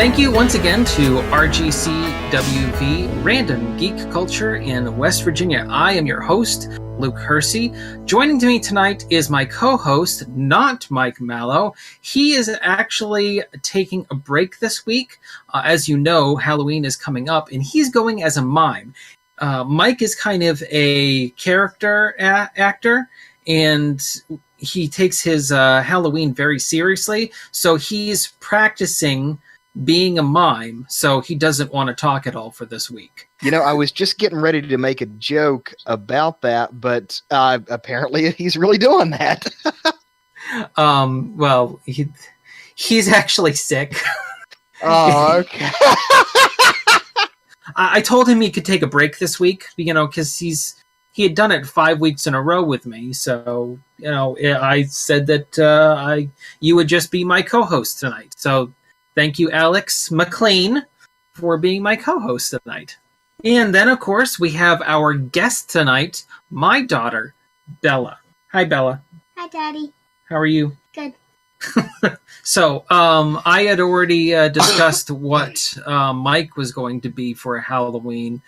Thank you once again to RGCWV, Random Geek Culture in West Virginia. I am your host, Luke Hersey. Joining me tonight is my co-host, not Mike Mallow. He is actually taking a break this week. As you know, Halloween is coming up, and he's going as a mime. Mike is kind of a character actor, and he takes his Halloween very seriously, so he's practicing being a mime, so he doesn't want to talk at all for this week. You know, I was just getting ready to make a joke about that, but apparently he's really doing that. Well, he's actually sick. Oh, okay. I told him he could take a break this week, you know, because he had done it 5 weeks in a row with me. So, you know, I said that you would just be my co-host tonight. So thank you, Alex McLean, for being my co-host tonight. And then, of course, we have our guest tonight, my daughter, Bella. Hi, Bella. Hi, Daddy. How are you? Good. So, I had already discussed what Mike was going to be for Halloween.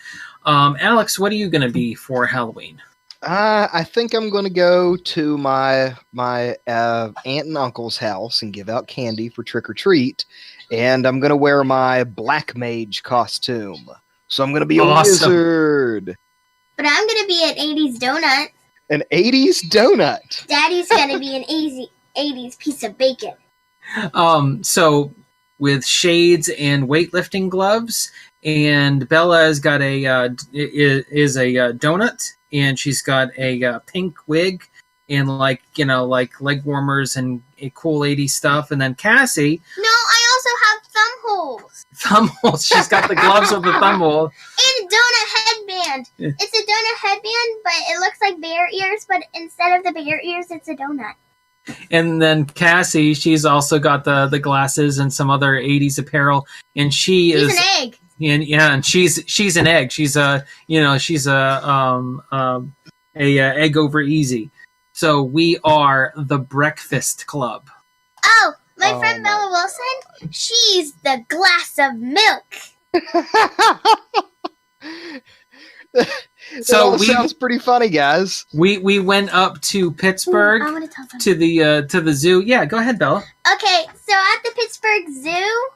Alex, what are you going to be for Halloween? I think I'm going to go to my aunt and uncle's house and give out candy for trick or treat, and I'm going to wear my black mage costume. So I'm going to be a wizard. But I'm going to be an 80s donut. An 80s donut. Daddy's going to be an 80s piece of bacon. So with shades and weightlifting gloves, and Bella has got is a donut, and she's got a pink wig and like leg warmers and cool 80s stuff. And then Cassie, no, I also have thumb holes. Thumb holes. She's got the gloves with the thumb hole. And a donut headband. It's a donut headband, but it looks like bear ears, but instead of the bear ears, it's a donut. And then Cassie, she's also got the glasses and some other 80s apparel, and she's an egg. And she's an egg. She's a egg over easy. So we are the Breakfast Club. Oh, my friend Bella Wilson, she's the glass of milk. So sounds pretty funny, guys. We went up to Pittsburgh to the zoo. Yeah, go ahead, Bella. Okay, so at the Pittsburgh Zoo,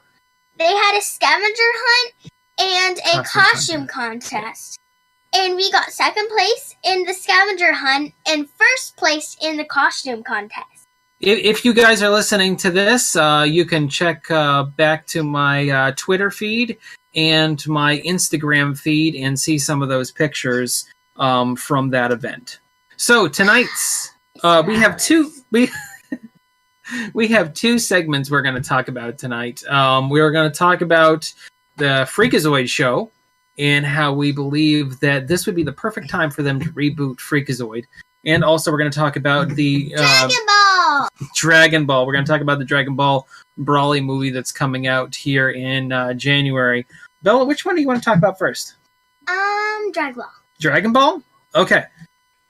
they had a scavenger hunt and a costume contest. And we got second place in the scavenger hunt and first place in the costume contest. If you guys are listening to this, you can check back to my Twitter feed and my Instagram feed and see some of those pictures from that event. So tonight's we have two segments we're going to talk about tonight. We're going to talk about the Freakazoid show and how we believe that this would be the perfect time for them to reboot Freakazoid. And also we're going to talk about the Dragon Ball. We're going to talk about the Dragon Ball Brolly movie that's coming out here in January. Bella, which one do you want to talk about first? Dragon Ball. Dragon Ball? Okay.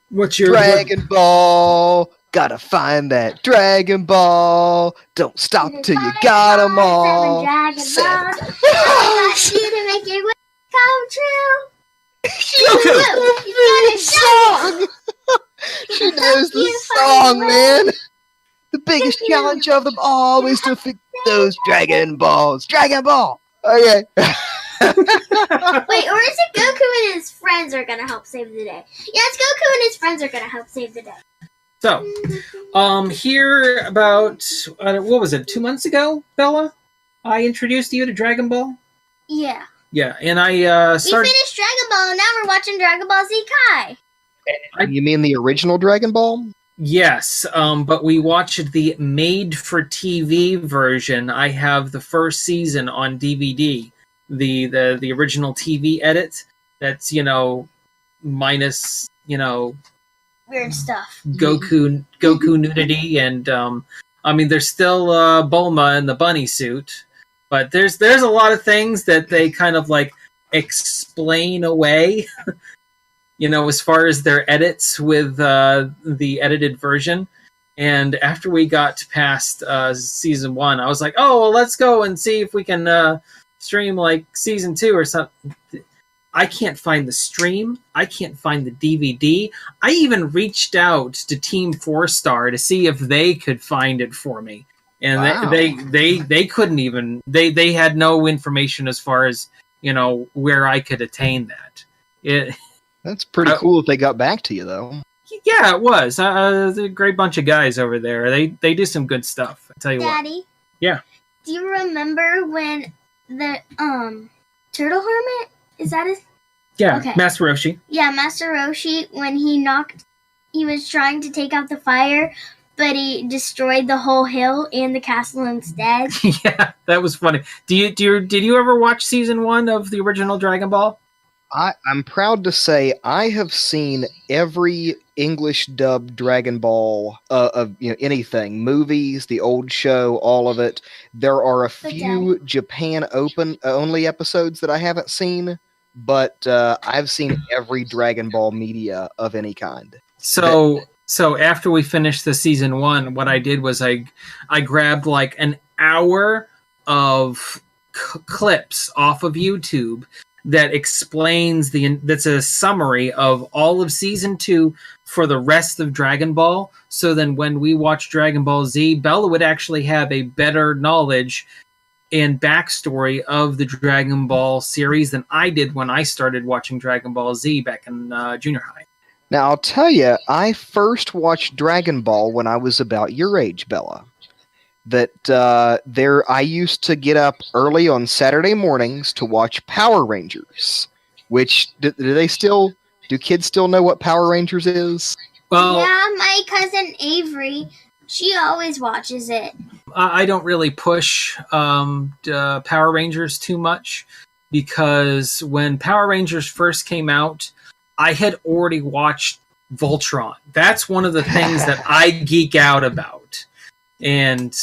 What's your Dragon Ball? Gotta find that Dragon Ball. Don't stop till you got them all. Seven Dragon Balls. I got you to make your wish come true. The song. She knows the song, man. The biggest challenge of them all is to fix those Dragon Balls. Dragon Ball. Okay. Wait, or is it Goku and his friends are gonna help save the day? Yeah, it's Goku and his friends are gonna help save the day. So, here about, what was it, 2 months ago, Bella? I introduced you to Dragon Ball? Yeah. Yeah, and I started... We finished Dragon Ball, and now we're watching Dragon Ball Z Kai. You mean the original Dragon Ball? Yes, but we watched the made-for-TV version. I have the first season on DVD. The original TV edit. That's, minus, weird stuff. Goku nudity, and there's still Bulma in the bunny suit, but there's a lot of things that they kind of like explain away, as far as their edits with the edited version. And after we got past season 1, I was like, oh, well, let's go and see if we can stream like season 2 or something. I can't find the stream. I can't find the DVD. I even reached out to Team 4-Star to see if they could find it for me. And Wow. they couldn't even, they had no information as far as, where I could attain that. That's pretty cool if they got back to you, though. Yeah, it was. A great bunch of guys over there. They do some good stuff. I tell you Daddy? what. Yeah. Do you remember when the Turtle Hermit? Is that his? Yeah, Okay. Master Roshi. Yeah, Master Roshi, when he was trying to take out the fire, but he destroyed the whole hill and the castle instead. Yeah, that was funny. Did you ever watch season 1 of the original Dragon Ball? I'm proud to say I have seen every English dubbed Dragon Ball of anything, movies, the old show, all of it. There are a few Japan only episodes that I haven't seen, but I've seen every Dragon Ball media of any kind. So after we finished the season 1, what I did was I grabbed like an hour of clips off of YouTube that explains that's a summary of all of season 2 for the rest of Dragon Ball. So then when we watch Dragon Ball Z, Bella would actually have a better knowledge and backstory of the Dragon Ball series than I did when I started watching Dragon Ball Z back in junior high. Now, I'll tell you, I first watched Dragon Ball when I was about your age, Bella. I used to get up early on Saturday mornings to watch Power Rangers, which, do kids still know what Power Rangers is? Well, yeah, my cousin Avery, she always watches it. I don't really push Power Rangers too much because when Power Rangers first came out, I had already watched Voltron. That's one of the things that I geek out about. And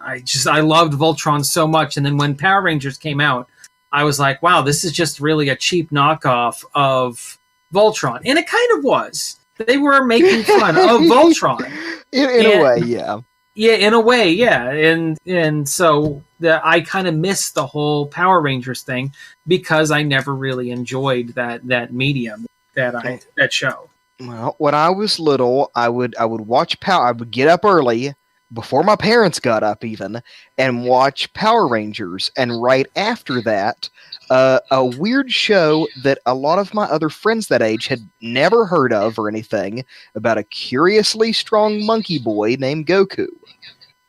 I loved Voltron so much. And then when Power Rangers came out, I was like, wow, this is just really a cheap knockoff of Voltron. And it kind of was. They were making fun of Voltron. In a way, yeah. Yeah, in a way, yeah. And so I kind of missed the whole Power Rangers thing because I never really enjoyed that medium, that show. Well, when I was little, I would watch I would get up early before my parents got up even and watch Power Rangers, and right after that, a weird show that a lot of my other friends that age had never heard of or anything, about a curiously strong monkey boy named Goku,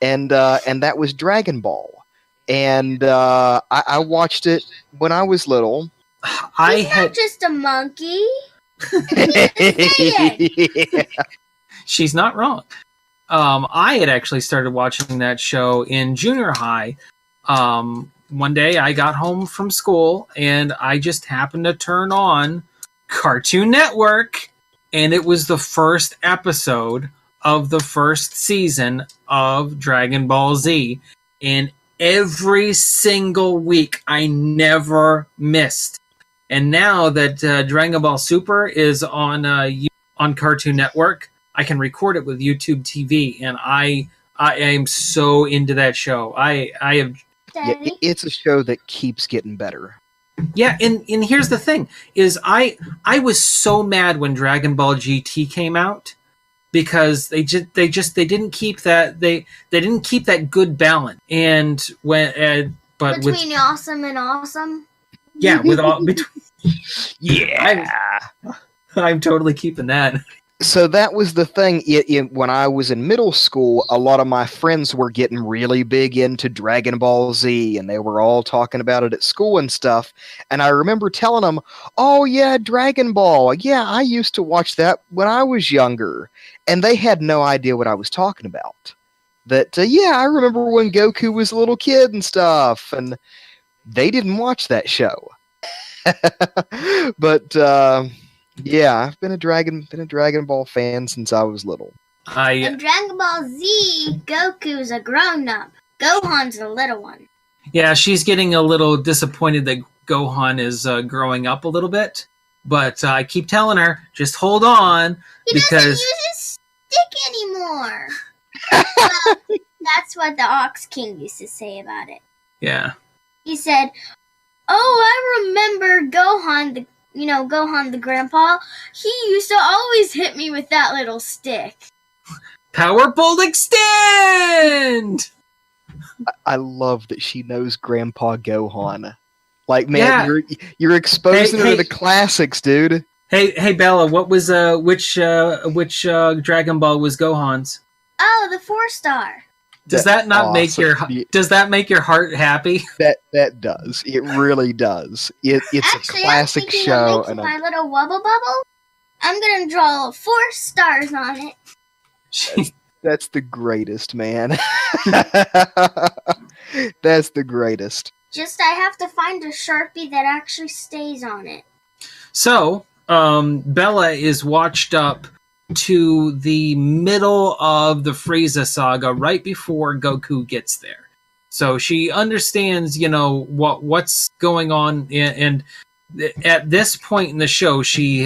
and that was Dragon Ball, and I watched it when I was little. He's not just a monkey. Yeah. She's not wrong. I had actually started watching that show in junior high. One day I got home from school and I just happened to turn on Cartoon Network, and it was the first episode of the first season of Dragon Ball Z. And every single week I never missed. And now that Dragon Ball Super is on Cartoon Network, I can record it with YouTube TV, and I am so into that show. I have. Yeah, it's a show that keeps getting better. Yeah, and here's the thing: is I was so mad when Dragon Ball GT came out because they didn't keep that they didn't keep that good balance. And when between awesome and awesome. Yeah, with all between. Yeah, I'm totally keeping that. So that was the thing. When I was in middle school, a lot of my friends were getting really big into Dragon Ball Z, and they were all talking about it at school and stuff. And I remember telling them, oh yeah, Dragon Ball. Yeah, I used to watch that when I was younger. And they had no idea what I was talking about. Yeah, I remember when Goku was a little kid and stuff. And they didn't watch that show. But... yeah, I've been a Dragon Ball fan since I was little. In Dragon Ball Z, Goku's a grown-up. Gohan's a little one. Yeah, she's getting a little disappointed that Gohan is growing up a little bit. But I keep telling her, just hold on. He doesn't use his stick anymore. Well, that's what the Ox King used to say about it. Yeah. He said, "Oh, I remember Gohan, Gohan the grandpa. He used to always hit me with that little stick." Power Bolt Extend! I love that she knows Grandpa Gohan. Like, man, you're exposing her to the classics, dude. Hey, Bella, what was which Dragon Ball was Gohan's? Oh, the 4-star. Does that not awesome. Does that make your heart happy? That does. It really does. It's actually, a classic show. And my little wubble bubble, I'm gonna draw 4 stars on it. That's the greatest, man. That's the greatest. Just I have to find a Sharpie that actually stays on it. So, Bella is watched up to the middle of the Frieza saga right before Goku gets there. So she understands, what's going on, and at this point in the show, she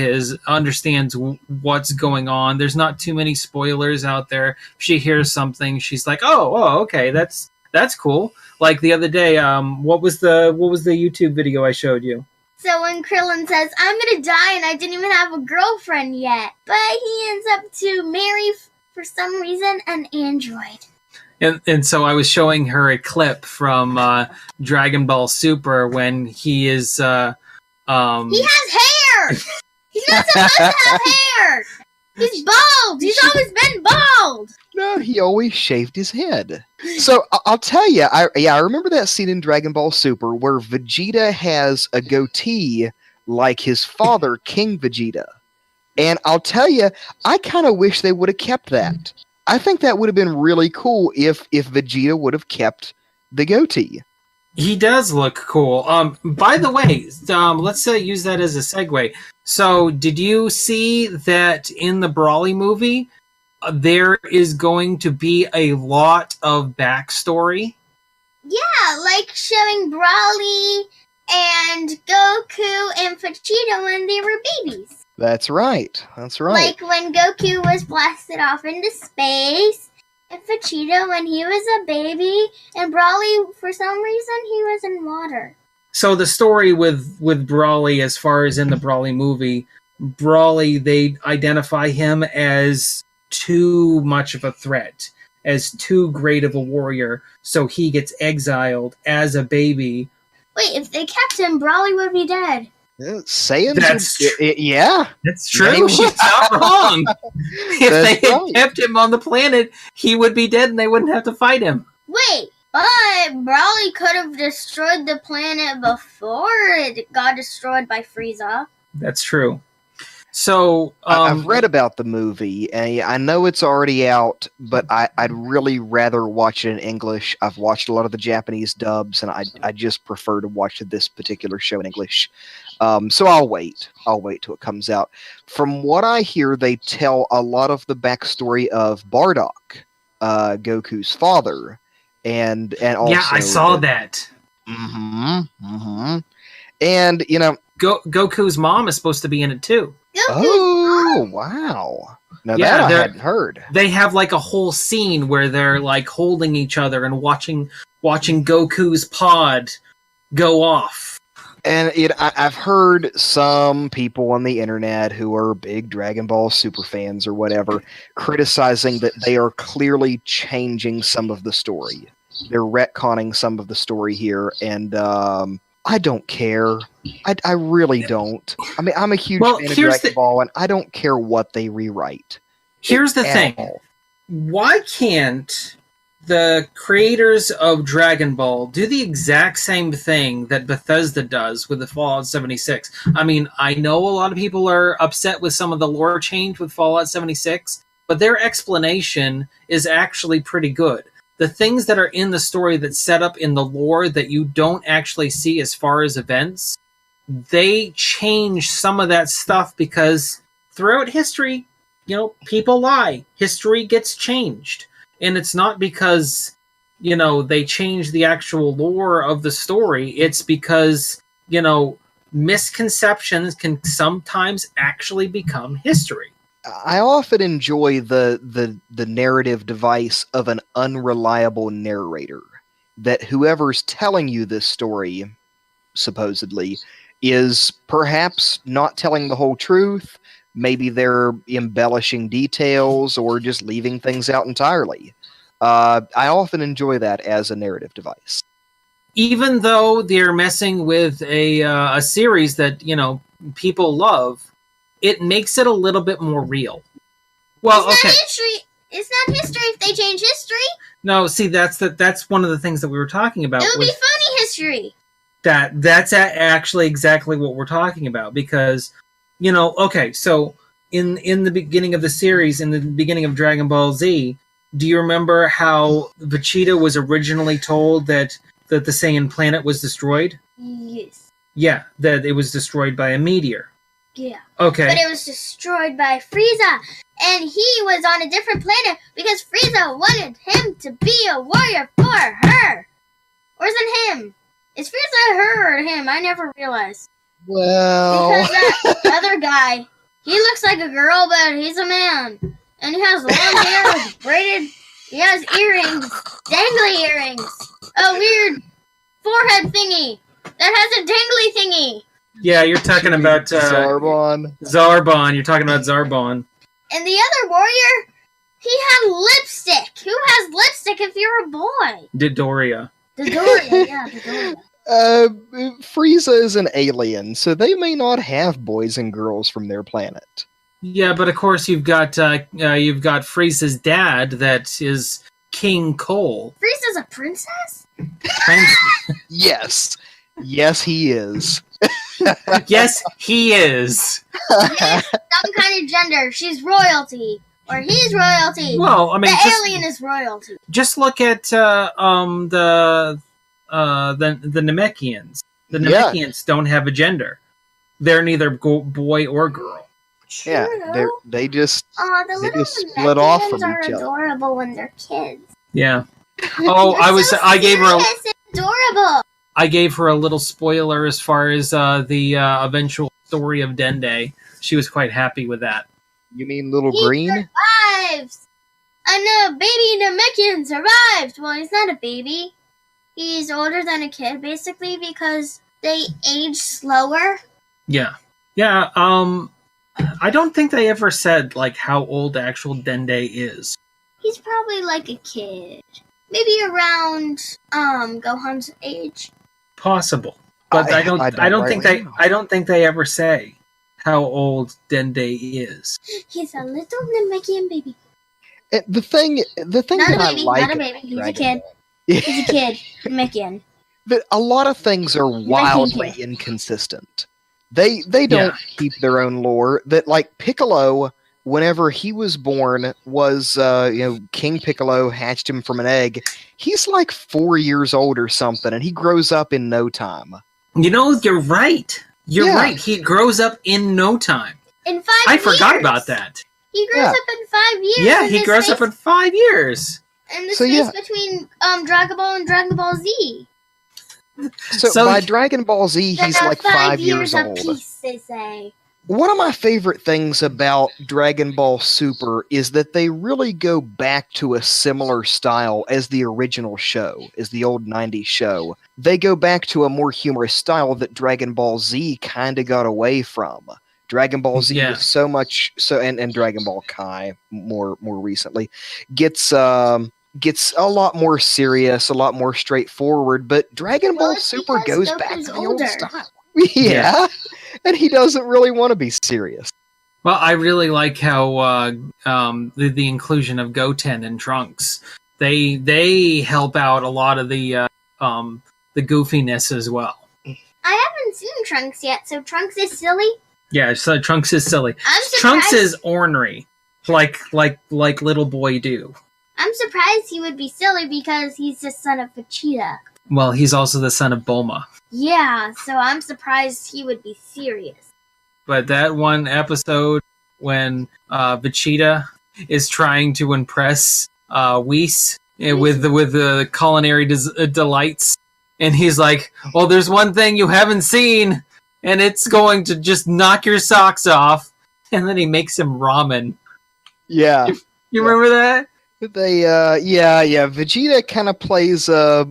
understands what's going on. There's not too many spoilers out there. She hears something, she's like, "Oh, okay, that's cool." Like the other day, what was the YouTube video I showed you? So when Krillin says, "I'm gonna die and I didn't even have a girlfriend yet," but he ends up to marry, for some reason, an android. And so I was showing her a clip from Dragon Ball Super when he is... he has hair! He's not supposed to have hair! He's bald! He's always been bald! No, he always shaved his head. So I'll tell you, I remember that scene in Dragon Ball Super where Vegeta has a goatee like his father, King Vegeta. And I'll tell you, I kind of wish they would have kept that. I think that would have been really cool if Vegeta would have kept the goatee. He does look cool. By the way, let's use that as a segue. So, did you see that in the Brawly movie, there is going to be a lot of backstory? Yeah, like showing Brawly and Goku and Vegeta when they were babies. That's right. Like when Goku was blasted off into space, and Vegeta when he was a baby, and Brawly, for some reason, he was in water. So the story with Brawly, as far as in the Brawly movie, Brawly, they identify him as too much of a threat, as too great of a warrior, so he gets exiled as a baby. Wait, if they kept him, Brawly would be dead. Yeah. That's true. She's not wrong. If they had kept him on the planet, he would be dead and they wouldn't have to fight him. Wait, but Brawly could have destroyed the planet before it got destroyed by Frieza. That's true. So I've read about the movie, and I know it's already out, but I'd really rather watch it in English. I've watched a lot of the Japanese dubs, and I just prefer to watch this particular show in English. So I'll wait till it comes out. From what I hear, they tell a lot of the backstory of Bardock, Goku's father, and also yeah, I saw that. And Goku's mom is supposed to be in it too. Oh, wow. Now that I hadn't heard. They have like a whole scene where they're like holding each other and watching Goku's pod go off. And I've heard some people on the internet who are big Dragon Ball Super fans or whatever criticizing that they are clearly changing some of the story. They're retconning some of the story here, and I don't care. I really don't. I mean, I'm a huge fan of Dragon Ball, and I don't care what they rewrite. Here's the thing. Why can't the creators of Dragon Ball do the exact same thing that Bethesda does with the Fallout 76? I mean, I know a lot of people are upset with some of the lore change with Fallout 76, but their explanation is actually pretty good. The things that are in the story that's set up in the lore that you don't actually see as far as events, they change some of that stuff because throughout history, people lie. History gets changed. And it's not because, they change the actual lore of the story. It's because, misconceptions can sometimes actually become history. I often enjoy the narrative device of an unreliable narrator. That whoever's telling you this story, supposedly, is perhaps not telling the whole truth. Maybe they're embellishing details or just leaving things out entirely. I often enjoy that as a narrative device. Even though they're messing with a series that, people love, it makes it a little bit more real. Well, it's okay. Not history. It's not history if they change history. No, see, that's one of the things that we were talking about. It would be funny history. That's actually exactly what we're talking about, because, okay, so in the beginning of the series, in the beginning of Dragon Ball Z, do you remember how Vegeta was originally told that the Saiyan planet was destroyed? Yes. Yeah, that it was destroyed by a meteor. Yeah. Okay. But it was destroyed by Frieza, and he was on a different planet because Frieza wanted him to be a warrior for her. Or is it him? Is Frieza her or him? I never realized. Well... Because that other guy, he looks like a girl, but he's a man. And he has long hair with braided... He has earrings. Dangly earrings. A weird forehead thingy that has a dangly thingy. Yeah, you're talking about... Zarbon. Zarbon. You're talking about Zarbon. And the other warrior, he had lipstick. Who has lipstick if you're a boy? Dodoria. Dodoria, yeah, Dodoria. Frieza is an alien, so they may not have boys and girls from their planet. Yeah, but of course you've got Frieza's dad, that is King Cole. Frieza's a princess? Yes. Yes, he is. Yes, he is. Yes, some kind of gender. She's royalty. Or he's royalty. Well, I mean, the alien is royalty. Just look at the Namekians. The Namekians don't have a gender. They're neither boy or girl. True. Yeah, they just the just split off from are each other. adorable when they're kids. Yeah. Oh, I gave her adorable. I gave her a little spoiler as far as the eventual story of Dende. She was quite happy with that. You mean Little He Green? survives! A baby Namekian survived! Well, he's not a baby. He's older than a kid, basically, because they age slower. Yeah. Yeah, I don't think they ever said, how old actual Dende is. He's probably like a kid. Maybe around, Gohan's age. Possible. But I don't think they ever say how old Dende is. He's a little Namekian baby. The thing Not that a baby, I like not a baby. He's a Dragon kid. Ball- He's a kid. Namekian. that a lot of things are wildly inconsistent. They don't keep their own lore. That Piccolo, whenever he was born, was King Piccolo hatched him from an egg. He's 4 years old or something, and he grows up in no time. You're right. You're right. He grows up in no time. In 5 years. I forgot about that. He grows up in 5 years. Yeah, he grows up in 5 years. And the space between Dragon Ball and Dragon Ball Z. So by Dragon Ball Z, he's 5 years old. Apiece, they say. One of my favorite things about Dragon Ball Super is that they really go back to a similar style as the original show, as the old 90s show. They go back to a more humorous style that Dragon Ball Z kind of got away from. Dragon Ball Z was so much and Dragon Ball Kai more recently gets a lot more serious, a lot more straightforward, but Dragon Ball Super goes back to the old style. Yeah. And he doesn't really want to be serious. Well, I really like how the inclusion of Goten and Trunks. They help out a lot of the goofiness as well. I haven't seen Trunks yet, so Trunks is silly? Yeah, so Trunks is silly. Trunks is ornery, like little boy do. I'm surprised he would be silly because he's the son of Vegeta. Well, he's also the son of Bulma. Yeah, so I'm surprised he would be serious. But that one episode when Vegeta is trying to impress Whis with the culinary delights, and he's like, "Well, there's one thing you haven't seen, and it's going to just knock your socks off." and then he makes him ramen. Yeah. You remember that? Vegeta kind of plays a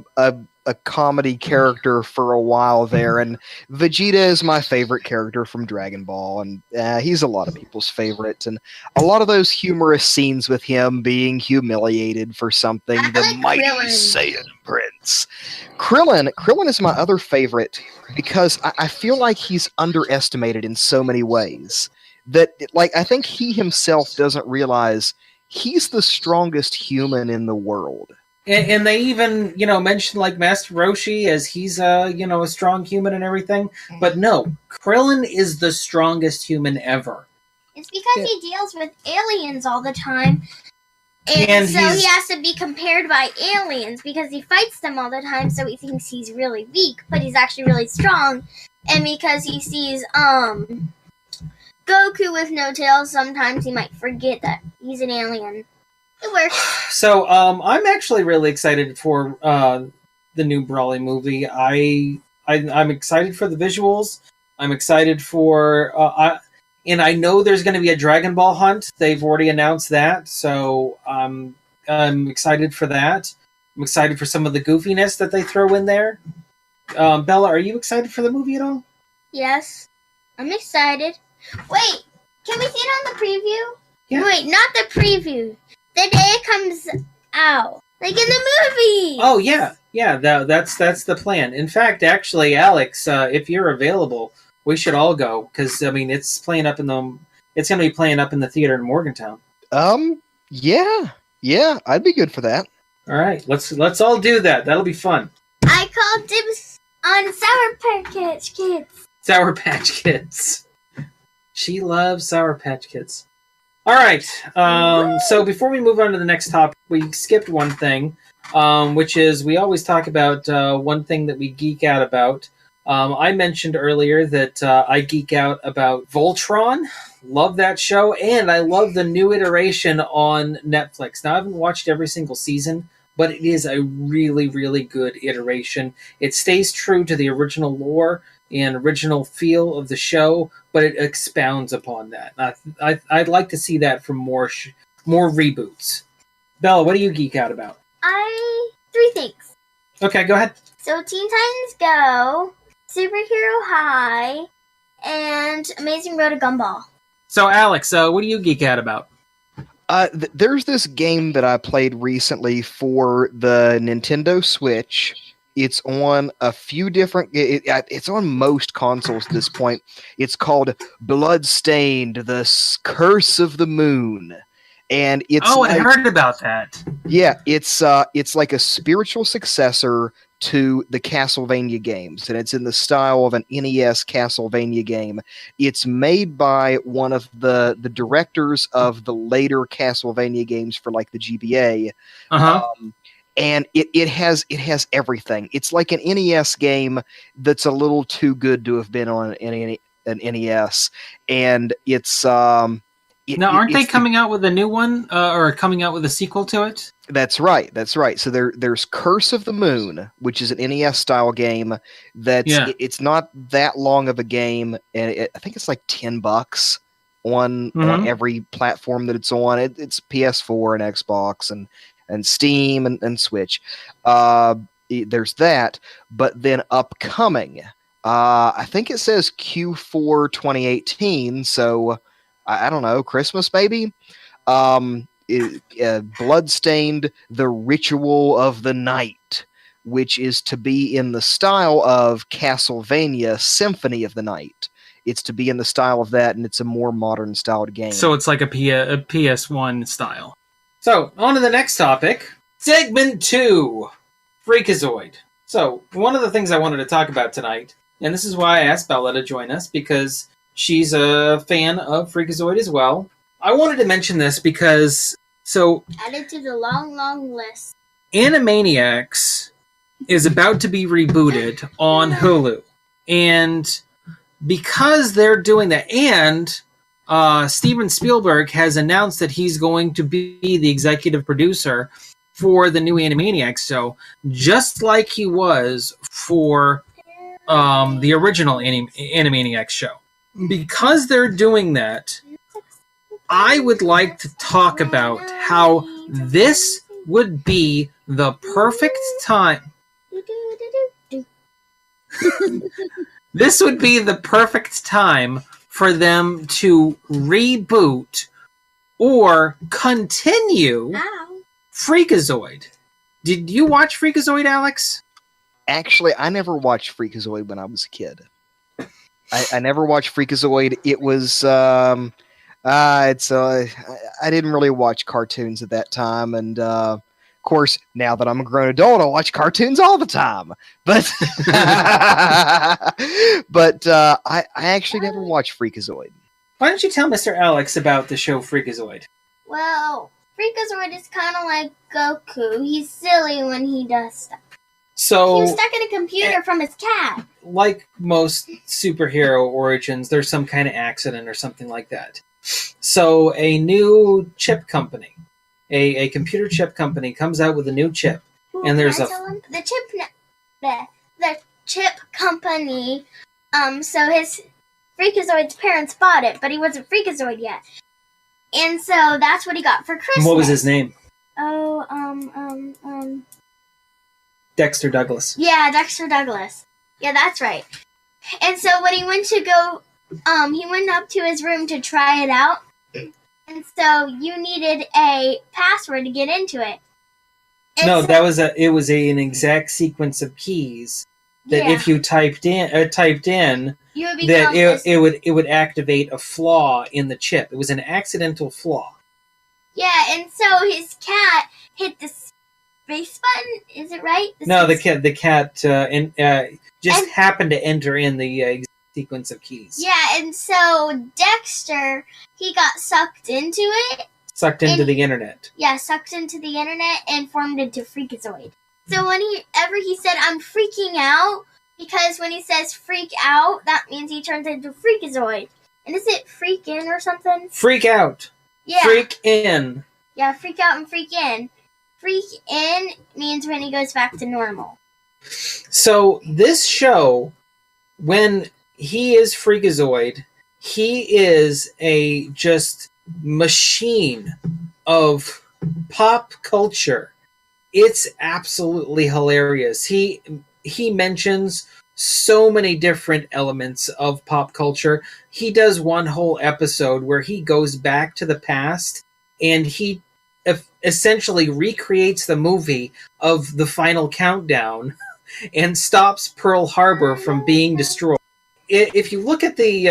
comedy character for a while there, and Vegeta is my favorite character from Dragon Ball, and he's a lot of people's favorite, and a lot of those humorous scenes with him being humiliated for something, the mighty Saiyan Prince. Krillin is my other favorite because I feel like he's underestimated in so many ways that, like, I think he himself doesn't realize he's the strongest human in the world. And they even, mentioned like Master Roshi as he's a strong human and everything. But no, Krillin is the strongest human ever. It's because he deals with aliens all the time. And so he has to be compared by aliens because he fights them all the time, so he thinks he's really weak, but he's actually really strong. And because he sees Goku with no tail, sometimes he might forget that he's an alien. It works. So, I'm actually really excited for the new Brawly movie. I'm excited for the visuals. I'm excited for... and I know there's going to be a Dragon Ball hunt. They've already announced that, so I'm excited for that. I'm excited for some of the goofiness that they throw in there. Bella, are you excited for the movie at all? Yes. I'm excited. Wait, can we see it on the preview? Yeah. Wait, not the preview. The day it comes out. Like in the movie! Oh, yeah. Yeah, that's the plan. In fact, actually, Alex, if you're available, we should all go. Because, I mean, it's going to be playing up in the theater in Morgantown. Yeah, I'd be good for that. All right, let's all do that. That'll be fun. I called dibs on Sour Patch Kids. Sour Patch Kids. She loves Sour Patch Kids. All right. So before we move on to the next topic, we skipped one thing, which is we always talk about one thing that we geek out about. I mentioned earlier that I geek out about Voltron. Love that show, and I love the new iteration on Netflix. Now, I haven't watched every single season, but it is a really, really good iteration. It stays true to the original lore and original feel of the show, but it expounds upon that. I'd like to see that from more reboots. Bella, what do you geek out about? 3 things. Okay, go ahead. So Teen Titans Go, Superhero High, and Amazing Road to Gumball. So Alex, what do you geek out about? There's this game that I played recently for the Nintendo Switch. It's on a few different... It's on most consoles at this point. It's called Bloodstained, the Curse of the Moon. And it's I heard about that. Yeah, it's like a spiritual successor to the Castlevania games, and it's in the style of an NES Castlevania game. It's made by one of the directors of the later Castlevania games for like the GBA. And it has everything. It's like an NES game that's a little too good to have been on an NES, and it's now aren't they coming out with a new one or coming out with a sequel to it? That's right. So there's Curse of the Moon, which is an NES style game. It's not that long of a game, and I think it's like $10 on every platform that it's on. It's PS4 and Xbox and Steam and Switch. There's that, but then upcoming, I think it says Q4 2018. So I don't know, Christmas maybe. Bloodstained, the Ritual of the Night, which is to be in the style of Castlevania Symphony of the Night. It's to be in the style of that, and it's a more modern styled game. So it's like a PS1 style. So, on to the next topic. Segment 2, Freakazoid. So, one of the things I wanted to talk about tonight, and this is why I asked Bella to join us, because she's a fan of Freakazoid as well. I wanted to mention this because, added to the long, long list. Animaniacs is about to be rebooted on Hulu. And because they're doing that, and Steven Spielberg has announced that he's going to be the executive producer for the new Animaniacs show, just like he was for the original Animaniacs show. Because they're doing that, I would like to talk about how this would be the perfect time. This would be the perfect time for them to reboot or continue Freakazoid. Did you watch Freakazoid, Alex? Actually, I never watched Freakazoid when I was a kid. I never watched Freakazoid. It was I didn't really watch cartoons at that time, and of course, now that I'm a grown adult, I watch cartoons all the time. But I actually never watched Freakazoid. Why don't you tell Mr. Alex about the show Freakazoid? Well, Freakazoid is kind of like Goku. He's silly when he does stuff. So, he was stuck in a computer from his cat. Like most superhero origins, there's some kind of accident or something like that. So a new chip company, a computer chip company, comes out with a new chip, and there's the chip company. So his Freakazoid's parents bought it, but he wasn't Freakazoid yet, and so that's what he got for Christmas. What was his name? Dexter Douglas. Yeah, Dexter Douglas. Yeah, that's right. And so when he went to go, he went up to his room to try it out. And so you needed a password to get into it. And no, so, that was an exact sequence of keys that if you typed in, you would that it would activate a flaw in the chip. It was an accidental flaw. Yeah, and so his cat hit the space button. Is it right? The cat happened to enter in the sequence of keys. Yeah, and so Dexter, he got sucked into it. Sucked into the internet. Yeah, sucked into the internet and formed into Freakazoid. So whenever he said, "I'm freaking out," because when he says "freak out," that means he turns into Freakazoid. And is it freak in or something? Freak out. Yeah. Freak in. Yeah, freak out and freak in. Freak in means when he goes back to normal. So this show, when he is Freakazoid, he is a just machine of pop culture. It's absolutely hilarious. He mentions so many different elements of pop culture. He does one whole episode where he goes back to the past and he essentially recreates the movie of the final countdown and stops Pearl Harbor from being destroyed. If you look at the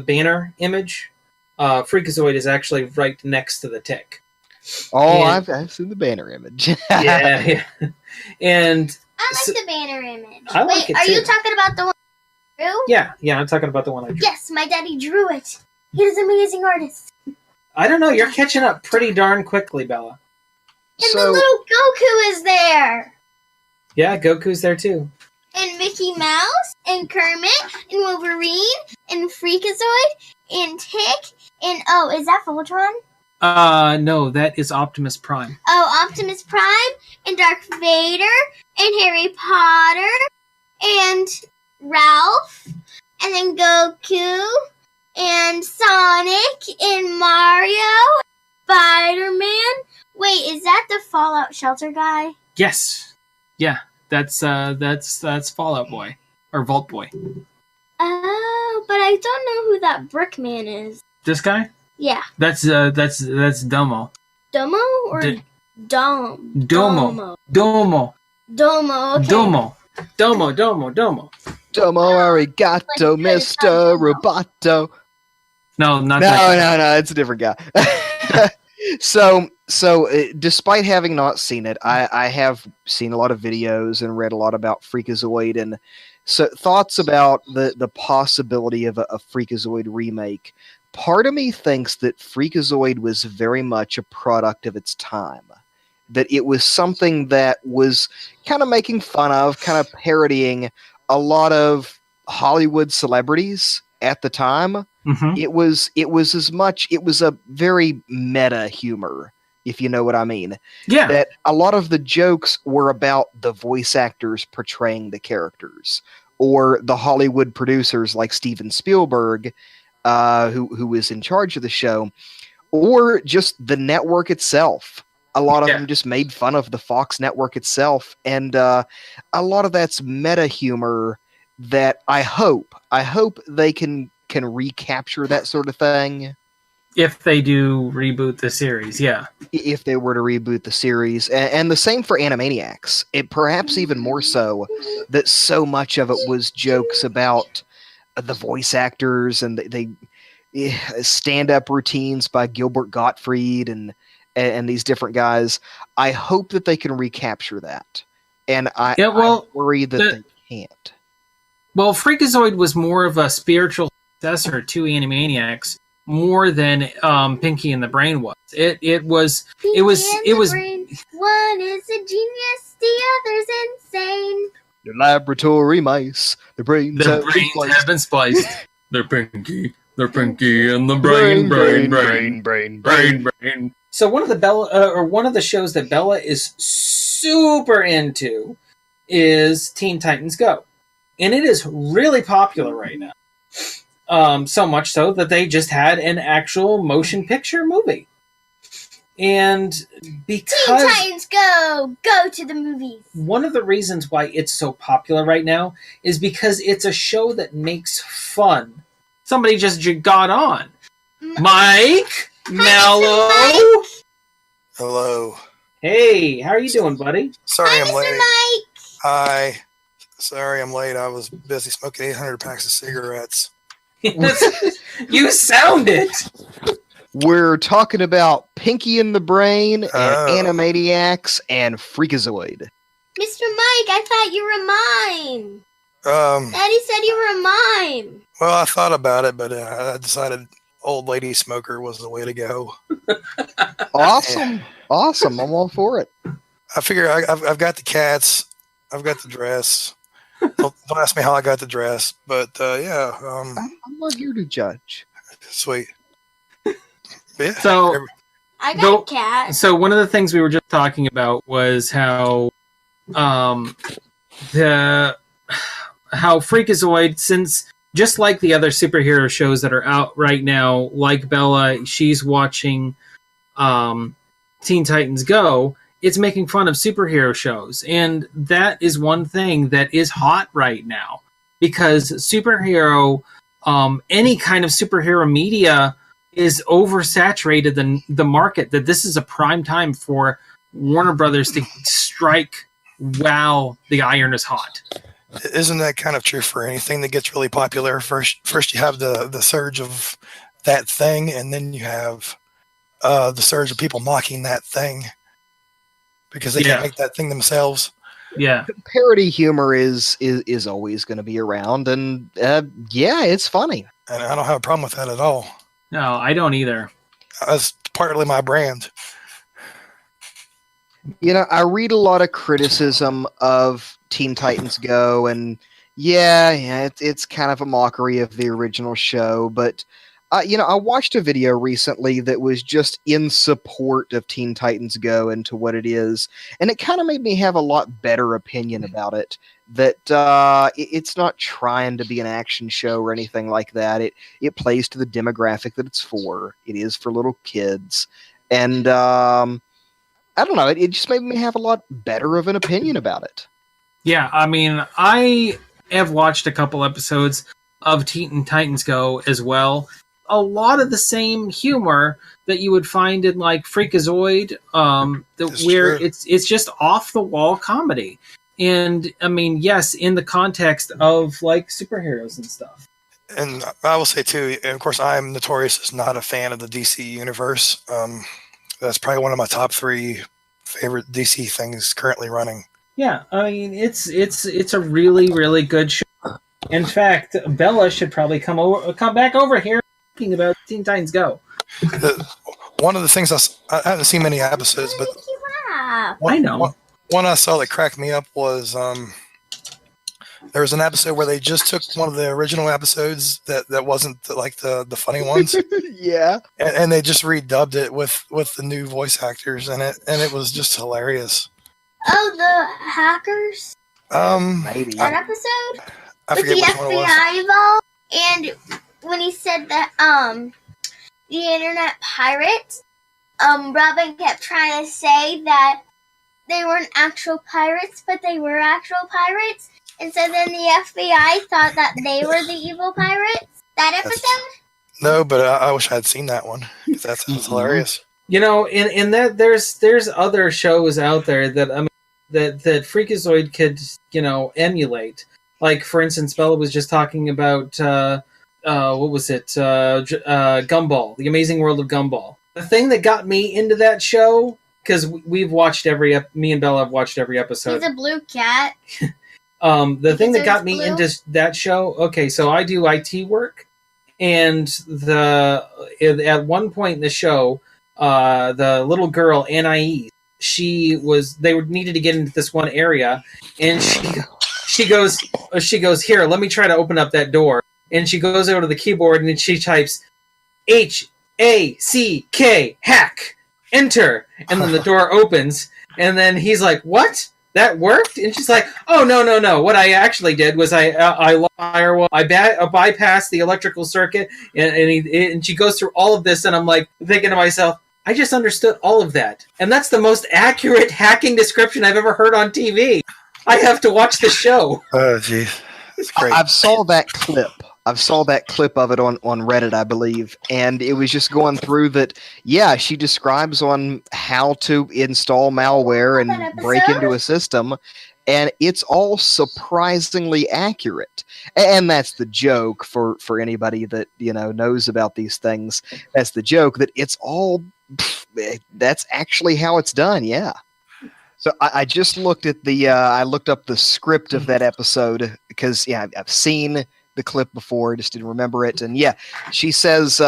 banner image, Freakazoid is actually right next to the tick. Oh, I've seen the banner image. yeah. And I like the banner image. I like it are too. You talking about the one I drew? Yeah, I'm talking about the one I drew. Yes, my daddy drew it. He's an amazing artist. I don't know, you're catching up pretty darn quickly, Bella. And the little Goku is there. Yeah, Goku's there too. And Mickey Mouse, and Kermit, and Wolverine, and Freakazoid, and Tick, and is that Voltron? No, that is Optimus Prime. Oh, Optimus Prime, and Darth Vader, and Harry Potter, and Ralph, and then Goku, and Sonic, and Mario, Spider-Man. Wait, is that the Fallout Shelter guy? Yes. Yeah, that's Fallout Boy or Vault Boy. Oh, but I don't know who that Brickman is. This guy? Yeah. That's Domo. Domo or Dom? Domo. Domo. Okay. Domo. Domo arigato, Mr. Roboto. No, not that. No, it's a different guy. So, despite having not seen it, I have seen a lot of videos and read a lot about Freakazoid, and so thoughts about the possibility of a Freakazoid remake. Part of me thinks that Freakazoid was very much a product of its time. That it was something that was kind of making fun of, kind of parodying a lot of Hollywood celebrities at the time. Mm-hmm. It was a very meta humor, if you know what I mean. Yeah. That a lot of the jokes were about the voice actors portraying the characters, or the Hollywood producers like Steven Spielberg who was in charge of the show, or just the network itself. A lot of them just made fun of the Fox network itself, and a lot of that's meta humor that I hope they can recapture that sort of thing. If they do reboot the series, yeah. If they were to reboot the series. And the same for Animaniacs. It perhaps even more so that so much of it was jokes about the voice actors and they stand-up routines by Gilbert Gottfried and these different guys. I hope that they can recapture that. And I worry that they can't. Well, Freakazoid was more of a spiritual successor to Animaniacs more than Pinky and the Brain was. It was. Brain. One is a genius, the other's insane. The laboratory mice, the brains have been spliced. They're Pinky, and the brain. So one of the shows that Bella is super into is Teen Titans Go, and it is really popular right now. So much so that they just had an actual motion picture movie. And because Teen Titans Go to the movies. One of the reasons why it's so popular right now is because it's a show that makes fun. Somebody just got on. Mike Mallow. Hello. Hey, how are you doing, buddy? Sorry Hi, I'm Mr. late. Mike. Hi. Sorry I'm late. I was busy smoking 800 packs of cigarettes. You sound it. We're talking about Pinky and the Brain and Animaniacs and Freakazoid. Mr. Mike, I thought you were mine. Daddy said you were mine. Well, I thought about it, but I decided old lady smoker was the way to go. Awesome. Awesome. I'm all for it. I figure I've got the cats. I've got the dress. Don't ask me how I got the dress, but yeah. I'm not here to judge. Sweet. Yeah. So I got a cat. So one of the things we were just talking about was how Freakazoid, since just like the other superhero shows that are out right now, like Bella, she's watching Teen Titans Go. It's making fun of superhero shows, and that is one thing that is hot right now because superhero, any kind of superhero media is oversaturated in the market. That this is a prime time for Warner Brothers to strike while the iron is hot. Isn't that kind of true for anything that gets really popular? First you have the surge of that thing, and then you have the surge of people mocking that thing because they can't make that thing themselves. Yeah, parody humor is always going to be around, and it's funny. And I don't have a problem with that at all. No, I don't either. That's partly my brand. You know, I read a lot of criticism of Teen Titans Go, and it's kind of a mockery of the original show, but I watched a video recently that was just in support of Teen Titans Go and to what it is, and it kind of made me have a lot better opinion about it. That it's not trying to be an action show or anything like that. It plays to the demographic that it's for. It is for little kids, and I don't know. It just made me have a lot better of an opinion about it. Yeah, I mean, I have watched a couple episodes of Teen Titans Go as well. A lot of the same humor that you would find in like Freakazoid, where it's just off the wall comedy. And I mean, yes, in the context of like superheroes and stuff. And I will say too, and of course, I'm notorious as not a fan of the DC universe. That's probably one of my top 3 favorite DC things currently running. Yeah, I mean, it's a really, really good show. In fact, Bella should probably come back over here talking about Teen Titans Go. One of the things I haven't seen many episodes, but I know. One I saw that cracked me up was there was an episode where they just took one of the original episodes that wasn't like the funny ones. Yeah. And they just redubbed it with the new voice actors in it, and it was just hilarious. Oh, the hackers? Maybe. That episode? I with forget the which one it was. FBI involved? And when he said that the internet pirates, Robin kept trying to say that they weren't actual pirates, but they were actual pirates. And so then the FBI thought that they were the evil pirates. That episode? No, but I wish I had seen that one. That's hilarious. You know, in that there's other shows out there that that Freakazoid could, you know, emulate. Like, for instance, Bella was just talking about what was it? Gumball, The Amazing World of Gumball. The thing that got me into that show, because we've watched me and Bella have watched every episode. He's a blue cat. The thing that got me into that show. Okay, so I do IT work, and at one point in the show, the little girl Anais, they needed to get into this one area, and she goes, here, let me try to open up that door, and she goes over to the keyboard and she types HACK, hack, enter, and then the door opens, and then he's like, what? That worked? And she's like, oh, no. What I actually did was I bypassed the electrical circuit, and she goes through all of this, and I'm like thinking to myself, I just understood all of that. And that's the most accurate hacking description I've ever heard on TV. I have to watch the show. Oh, jeez. It's great. I've saw that clip of it on Reddit, I believe, and it was just going through that. Yeah, she describes on how to install malware and break into a system, and it's all surprisingly accurate. And that's the joke for anybody that, you know, knows about these things. That's the joke, that it's all that's actually how it's done. Yeah. So I just looked at I looked up the script of that episode because, yeah, I've seen the clip before, just didn't remember it. And yeah, she says,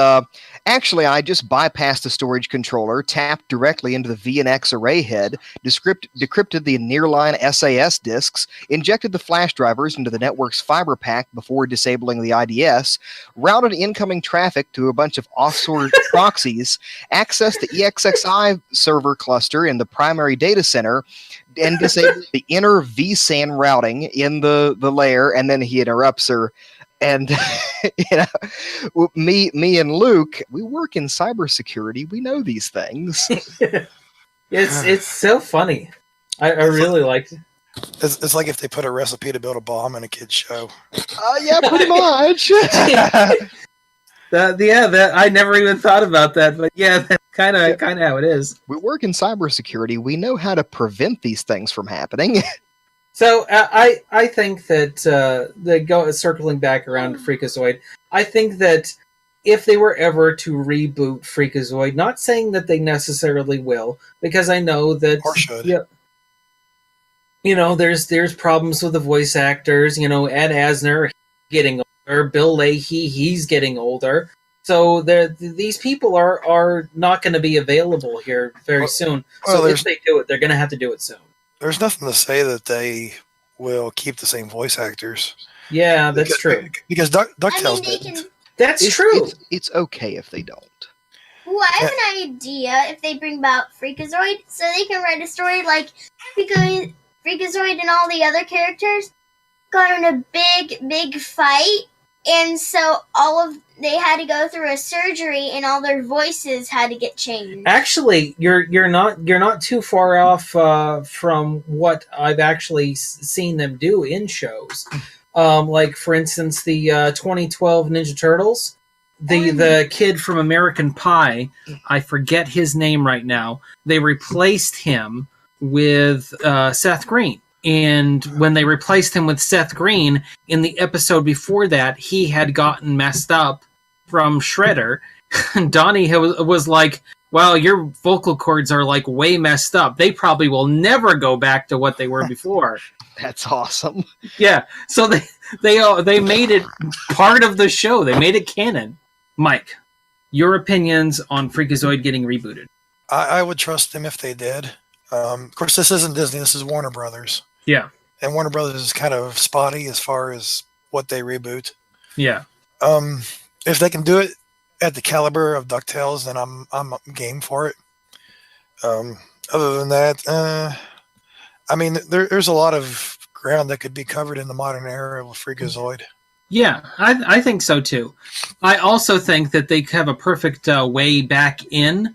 actually, I just bypassed the storage controller, tapped directly into the VNX array head, decrypted the nearline SAS disks, injected the flash drivers into the network's fiber pack before disabling the IDS, routed incoming traffic to a bunch of offshore proxies, accessed the EXXI server cluster in the primary data center, and disabled the inner vSAN routing in the layer. And then he interrupts her. And you know, me and Luke, we work in cybersecurity. We know these things. It's so funny. I really liked it. It's like if they put a recipe to build a bomb in a kid's show. Yeah, pretty much. That I never even thought about that, but yeah, that's kind of how it is. We work in cybersecurity. We know how to prevent these things from happening. So I think that circling back around to Freakazoid, I think that if they were ever to reboot Freakazoid, not saying that they necessarily will, because I know that or should. Yeah, you know, there's problems with the voice actors. You know, Ed Asner getting older, Bill Leahy, he's getting older. So these people are not going to be available here very soon. So if they do it, they're going to have to do it soon. There's nothing to say that they will keep the same voice actors. Yeah, that's true. Because DuckTales didn't. That's true. It's okay if they don't. Ooh, I have an idea if they bring about Freakazoid, so they can write a story like Freakazoid and all the other characters got in a big fight, and so they had to go through a surgery, and all their voices had to get changed. Actually, you're not too far off from what I've actually seen them do in shows. Like, for instance, the 2012 Ninja Turtles, the kid from American Pie, I forget his name right now. They replaced him with Seth Green. And when they replaced him with Seth Green, in the episode before that, he had gotten messed up from Shredder. Donnie was like, wow, your vocal cords are like way messed up. They probably will never go back to what they were before. That's awesome. Yeah, so they made it part of the show. They made it canon. Mike, your opinions on Freakazoid getting rebooted? I would trust them if they did. Of course, this isn't Disney. This is Warner Brothers. Yeah. And Warner Brothers is kind of spotty as far as what they reboot. Yeah. If they can do it at the caliber of DuckTales, then I'm game for it. Other than that, I mean, there's a lot of ground that could be covered in the modern era with Freakazoid. Yeah, I think so too. I also think that they have a perfect way back in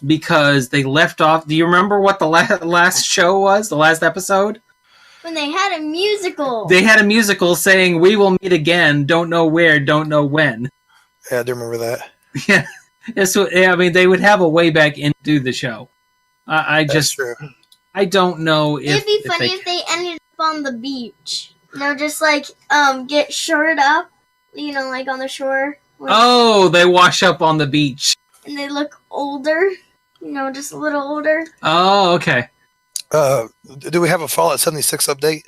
because they left off. Do you remember what the last show was? The last episode? When they had a musical. They had a musical saying, "We will meet again. Don't know where. Don't know when." Yeah, I do remember that. Yeah, I mean, they would have a way back into the show. That's true. I don't know if it'd be funny if they ended up on the beach. Just like get shored up, like on the shore. Oh, they wash up on the beach. And they look older, just a little older. Oh, okay. Do we have a Fallout 76 update?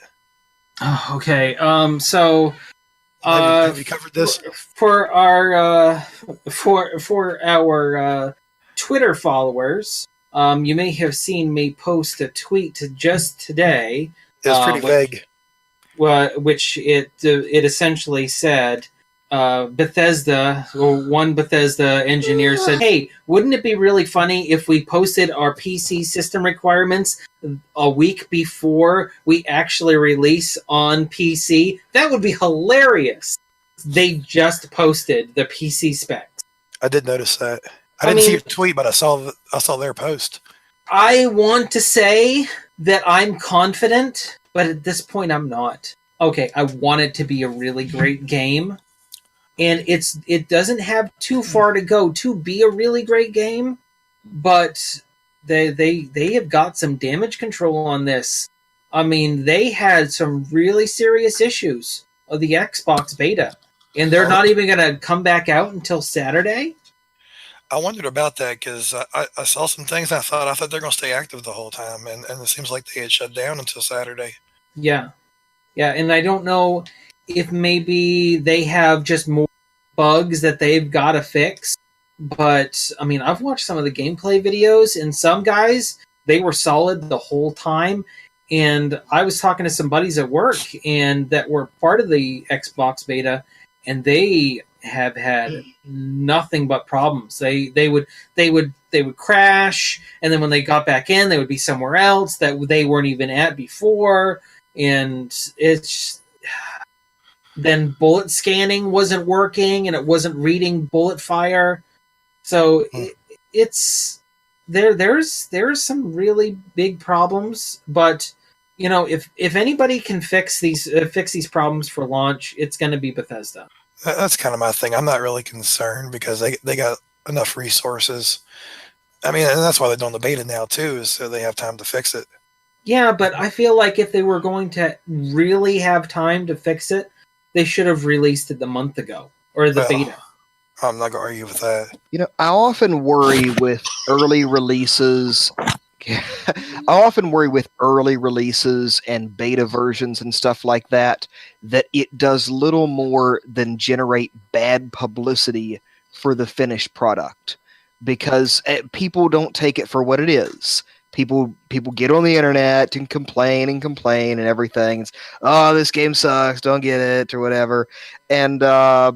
Oh, okay. So have you covered this? For our Twitter followers, you may have seen me post a tweet just today. It's pretty vague. Which it essentially said, Bethesda, or one Bethesda engineer said, "Hey, wouldn't it be really funny if we posted our PC system requirements a week before we actually release on PC? That would be hilarious." They just posted the PC specs. I did notice that. I didn't see your tweet, but I saw their post. I want to say that I'm confident, but at this point I'm not. Okay, I want it to be a really great game. And it doesn't have too far to go to be a really great game, but they have got some damage control on this. I mean, they had some really serious issues of the Xbox beta, and they're not even going to come back out until Saturday. I wondered about that because I saw some things and I thought they're going to stay active the whole time, and it seems like they had shut down until Saturday. Yeah, and I don't know if maybe they have just more bugs that they've got to fix. But, I mean, I've watched some of the gameplay videos, and some guys, they were solid the whole time. And I was talking to some buddies at work and that were part of the Xbox beta, and they have had nothing but problems. They would crash, and then when they got back in, they would be somewhere else that they weren't even at before. And it's... Then bullet scanning wasn't working, and it wasn't reading bullet fire. So it's there's some really big problems. But if anybody can fix these problems for launch, it's going to be Bethesda. That's kind of my thing. I'm not really concerned because they got enough resources. I mean, and that's why they're doing the beta now too, is so they have time to fix it. Yeah, but I feel like if they were going to really have time to fix it, they should have released it a month ago, or the beta. I'm not going to argue with that. I often worry with early releases. I often worry with early releases and beta versions and stuff like that it does little more than generate bad publicity for the finished product, because people don't take it for what it is. People get on the internet and complain and everything. It's, oh, this game sucks, don't get it, or whatever. And I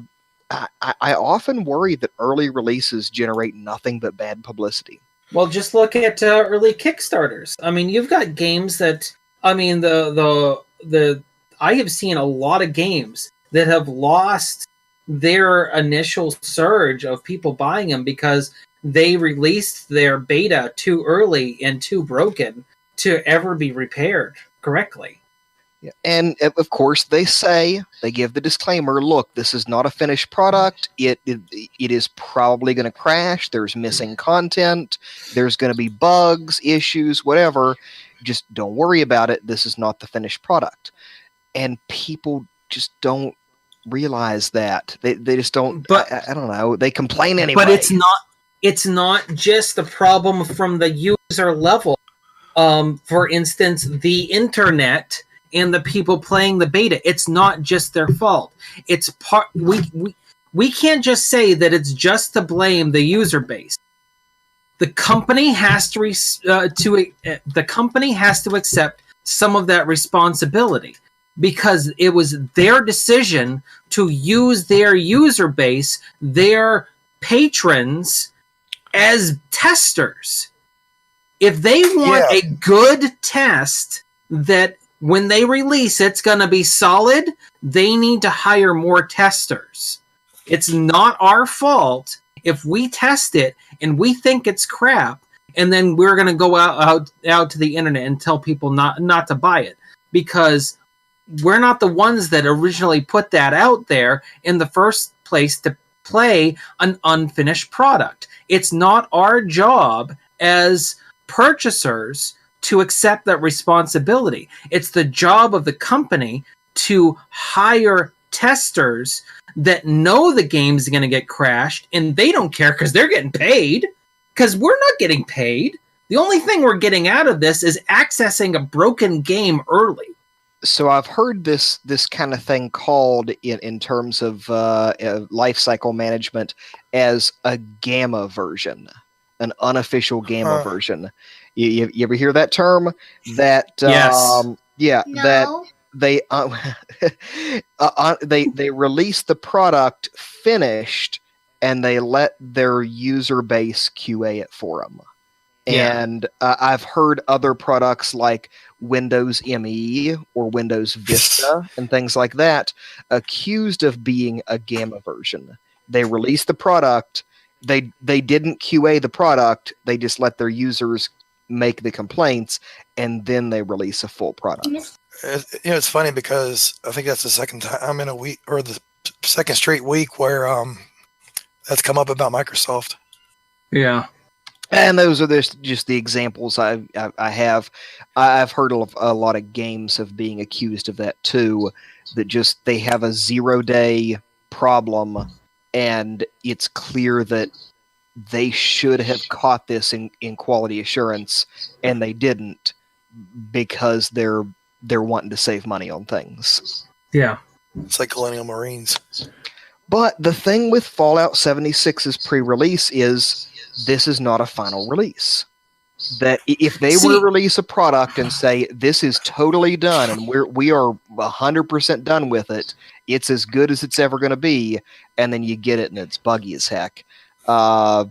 often worry that early releases generate nothing but bad publicity. Well, just look at early Kickstarters. I mean, you've got games that, I mean, I have seen a lot of games that have lost their initial surge of people buying them because they released their beta too early and too broken to ever be repaired correctly. Yeah. And of course they give the disclaimer, look, this is not a finished product. It is probably going to crash. There's missing content. There's going to be bugs, issues, whatever. Just don't worry about it. This is not the finished product. And people just don't realize that. They just don't, but, I don't know. They complain anyway. But it's not just the problem from the user level. For instance, the internet and the people playing the beta, it's not just their fault. It's we can't just say that it's just to blame the user base. The company has to accept some of that responsibility, because it was their decision to use their user base, their patrons, as testers. If they want a good test that when they release, it's going to be solid. They need to hire more testers. It's not our fault if we test it and we think it's crap, and then we're going to go out to the internet and tell people not to buy it, because we're not the ones that originally put that out there in the first place to play an unfinished product. It's not our job as purchasers to accept that responsibility. It's the job of the company to hire testers that know the game's going to get crashed, and they don't care because they're getting paid, because we're not getting paid. The only thing we're getting out of this is accessing a broken game early. So I've heard this kind of thing called in terms of life cycle management as a gamma version, an unofficial gamma version. You ever hear that term? That yes. Yeah, No. that they release the product finished and they let their user base QA it for them. Yeah. And I've heard other products like Windows ME or Windows Vista and things like that accused of being a gamma version. They released the product, they didn't QA the product, they just let their users make the complaints, and then they release a full product. It's funny because I think that's the second time in a week, or the second straight week, where that's come up about Microsoft. Yeah. And those are just the examples I have. I've heard a lot of games of being accused of that too, that just they have a 0-day problem, and it's clear that they should have caught this in quality assurance, and they didn't, because they're wanting to save money on things. Yeah. It's like Colonial Marines. But the thing with Fallout 76's pre-release is this is not a final release. That if they were to release a product and say this is totally done and we are 100% done with it, it's as good as it's ever going to be, and then you get it and it's buggy as heck, I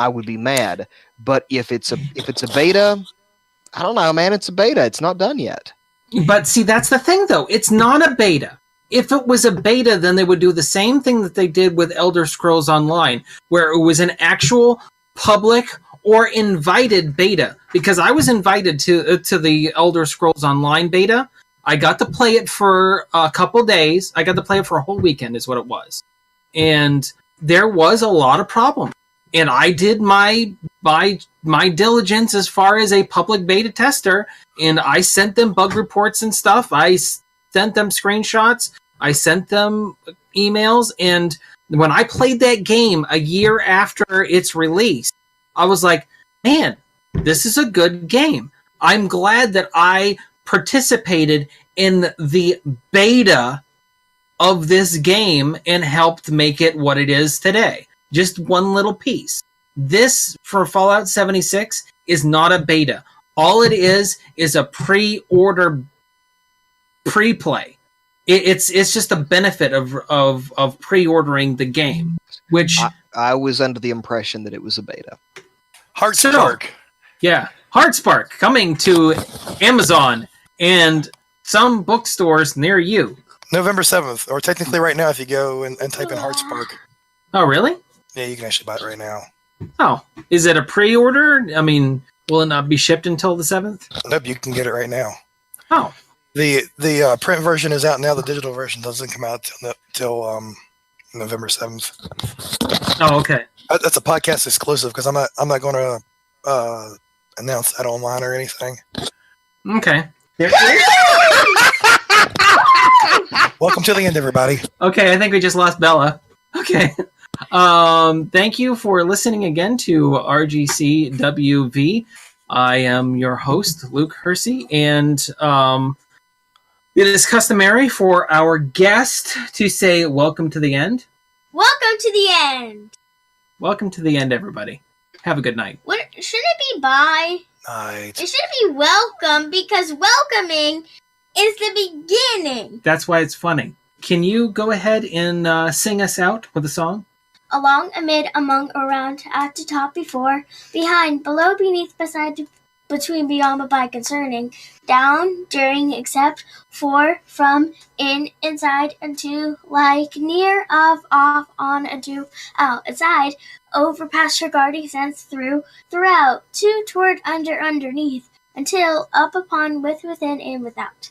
would be mad. But if it's a beta, I don't know, man. It's a beta. It's not done yet. But see, that's the thing, though. It's not a beta. If it was a beta, then they would do the same thing that they did with Elder Scrolls Online, where it was an actual public or invited beta. Because I was invited to the Elder Scrolls Online beta. I got to play it for a couple days. I got to play it for a whole weekend, is what it was. And there was a lot of problems. And I did my diligence as far as a public beta tester, and I sent them bug reports and stuff. I sent them screenshots. I sent them emails. And when I played that game a year after its release, I was like, man, this is a good game. I'm glad that I participated in the beta of this game and helped make it what it is today. Just one little piece. This, for Fallout 76, is not a beta. All it is a pre-order pre-play. It's just a benefit of pre-ordering the game, which I was under the impression that it was a beta. Heartspark. Yeah, Heartspark coming to Amazon and some bookstores near you. November 7th, or technically right now if you go and type in Heartspark. Oh, really? Yeah, you can actually buy it right now. Oh, is it a pre-order? I mean, will it not be shipped until the 7th? Nope, you can get it right now. Oh. The print version is out now. The digital version doesn't come out till November 7th. Oh, okay. That's a podcast exclusive because I'm not going to announce that online or anything. Okay. Welcome to the end, everybody. Okay, I think we just lost Bella. Okay. Thank you for listening again to RGCWV. I am your host, Luke Hersey, and it is customary for our guest to say welcome to the end. Welcome to the end. Welcome to the end, everybody. Have a good night. What should it be bye? Night. It should be welcome, because welcoming is the beginning. That's why it's funny. Can you go ahead and sing us out with a song? Along, amid, among, around, at the top, before, behind, below, beneath, beside, between, beyond, but by, concerning, down, during, except, for, from, in, inside, into, like, near, of, off, on, into, out, aside, over, past, regarding, since, through, throughout, to, toward, under, underneath, until, up, upon, with, within, and without.